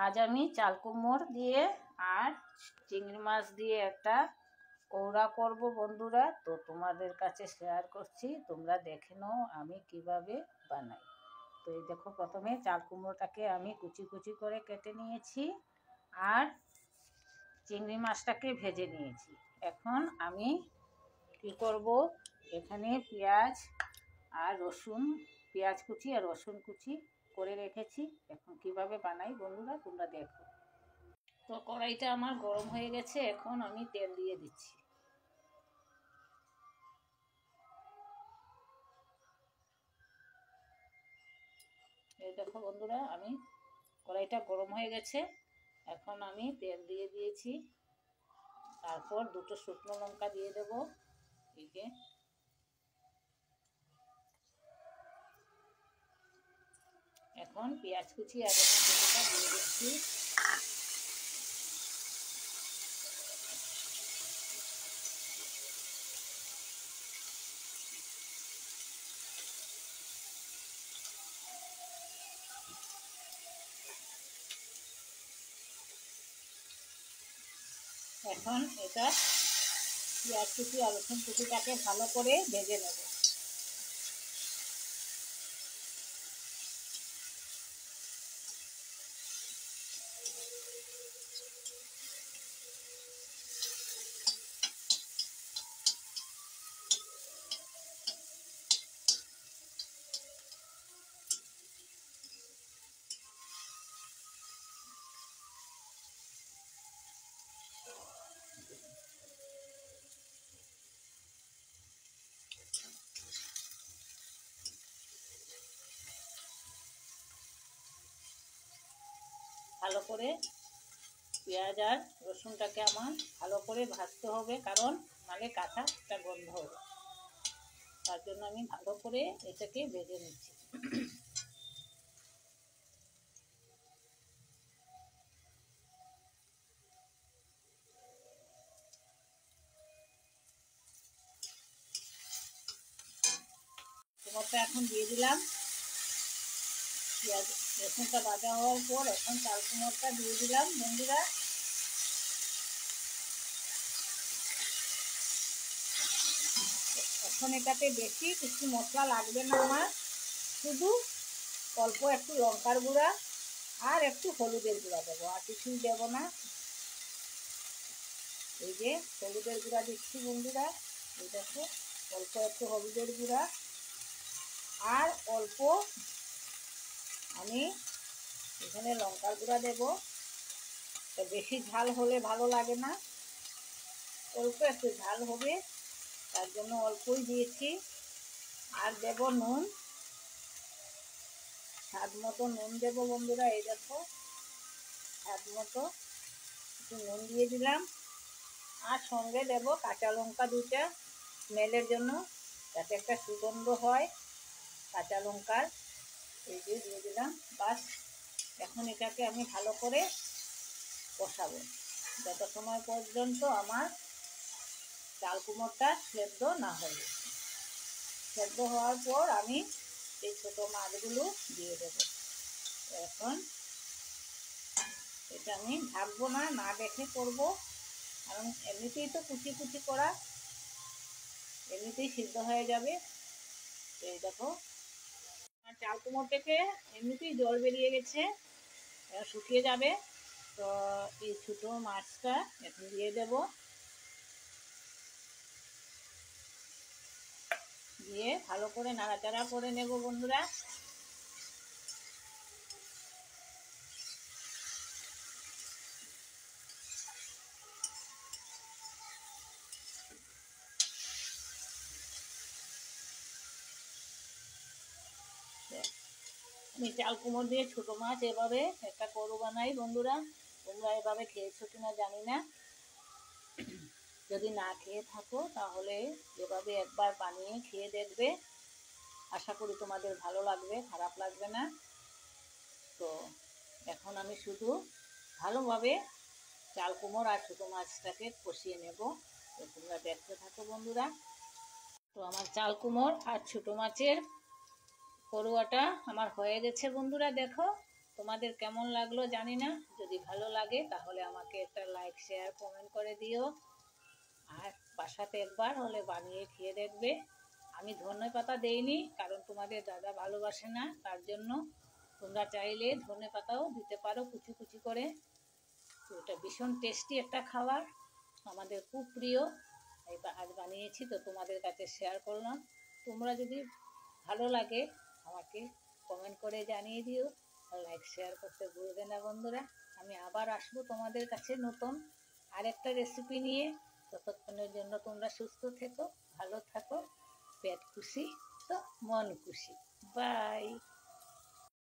আজ আমি চাল কুমড়ো দিয়ে আর চিংড়ি মাছ দিয়ে একটা কৌড়া করব বন্ধুরা। তো তোমাদের কাছে শেয়ার করছি, তোমরা দেখে নাও আমি কিভাবে বানাই। তো এই দেখো, প্রথমে চাল কুমড়োটাকে আমি কুচি কুচি করে কেটে নিয়েছি আর চিংড়ি মাছটাকে ভেজে নিয়েছি। এখন আমি কি করব, এখানে পেঁয়াজ আর রসুন, পেঁয়াজ কুচি আর রসুন কুচি করে রেখেছি। এখন কিভাবে বানাই বন্ধুরা তোমরা দেখো। তো কড়াইটা আমার গরম হয়ে গেছে, এখন আমি তেল দিয়ে দিচ্ছি। এই দেখো বন্ধুরা, আমি কড়াইটা গরম হয়ে গেছে, এখন আমি তেল দিয়ে দিয়েছি। তারপর দুটো শুকনো লঙ্কা দিয়ে দেবো। একে এখন পেঁয়াজ কুচি আর রসুন কুচিটা দিয়ে দিচ্ছি। এখন এটা পেঁয়াজ কুচি আর রসুন কুচিটাকে ভালো করে ভেজে নেব। ভালো করে পেঁয়াজ আর রসুনটাকে আমার ভালো করে ভাজতে হবে, কারণ নাহলে কাঁচা একটা গন্ধ হবে। তার জন্য আমি ভালো করে এটাকে ভেজে নিচ্ছি। টমেটোটা এখন দিয়ে দিলাম। পেঁয়াজ রসুনটা ভাজা হওয়ার পর এখন চাল কুমড়োটা দিয়ে দিলাম বন্ধুরা। এখন এটাতে বেশি কিছু মশলা লাগবে না আমার, শুধু অল্প একটু লঙ্কার গুঁড়া আর একটু হলুদের গুঁড়া দেবো, আর কিছুই দেবো না। এই যে হলুদের গুঁড়া দিচ্ছি বন্ধুরা, এই দেখো, অল্প একটু হলুদের গুঁড়া আর অল্প আমি এখানে লঙ্কার গুঁড়া দেবো। বেশি ঝাল হলে ভালো লাগে না, অল্প একটু ঝাল হবে, তার জন্য অল্পই দিয়েছি। আর দেব নুন, স্বাদ মতো নুন দেবো বন্ধুরা। এই দেখো, স্বাদ মতো একটু নুন দিয়ে দিলাম। আর সঙ্গে দেব কাঁচা লঙ্কা দুটা, স্মেলের জন্য, যাতে একটা সুগন্ধ হয় কাঁচা লঙ্কার। এই যে দিয়ে দিলাম, বাস। এখন এটাকে আমি ভালো করে কষাবো যত সময় পর্যন্ত আমার চাল কুমড়োটা সেদ্ধ না হবে। সেদ্ধ হওয়ার পর আমি এই ছোটো মাছগুলো দিয়ে দেব। এখন এটা আমি ঢাকবো না, না দেখে করবো, কারণ এমনিতেই তো কুচি কুচি করা, এমনিতেই সিদ্ধ হয়ে যাবে। এই দেখো, চাল কুমড়ো থেকে এমনিতেই জল বেরিয়ে গেছে, শুকিয়ে যাবে। তো এই ছোটো মাছটা এখন দিয়ে দেব, দিয়ে ভালো করে নাড়াচাড়া করে নেব বন্ধুরা। আমি চাল কুমড়ো দিয়ে ছোটো মাছ এভাবে একটা করো বানাই বন্ধুরা। তোমরা এভাবে খেয়েছো কিনা জানি না, যদি না খেয়ে থাকো তাহলে এভাবে একবার বানিয়ে খেয়ে দেখবে। আশা করি তোমাদের ভালো লাগবে, খারাপ লাগবে না। তো এখন আমি শুধু ভালোভাবে চাল কুমড়ো আর ছোটো মাছটাকে কষিয়ে নেব। তো তোমরা দেখতে থাকো বন্ধুরা। তো আমার চাল কুমড়ো আর ছোটো মাছের করোয়াটা আমার হয়ে গেছে বন্ধুরা, দেখো। তোমাদের কেমন লাগলো জানি না, যদি ভালো লাগে তাহলে আমাকে একটা লাইক শেয়ার কমেন্ট করে দিও। আর বাসাতে একবার হলে বানিয়ে খেয়ে দেখবে। আমি ধনেপাতা দেইনি কারণ তোমাদের দাদা ভালোবাসে না, তার জন্য। তোমরা চাইলে ধনেপাতাও দিতে পারো কুচি কুচি করে। তো এটা ভীষণ টেস্টি একটা খাবার, আমাদের খুব প্রিয়। আজ বানিয়েছি তো তোমাদের কাছে শেয়ার করলাম। তোমরা যদি ভালো লাগে আমাকে কমেন্ট করে জানিয়ে দিও, লাইক শেয়ার করতে ভুলবে না বন্ধুরা। আমি আবার আসবো তোমাদের কাছে নতুন আরেকটা রেসিপি নিয়ে। ততক্ষণের জন্য তোমরা সুস্থ থেকো, ভালো থাকো, পেট খুশি তো মন খুশি। বাই।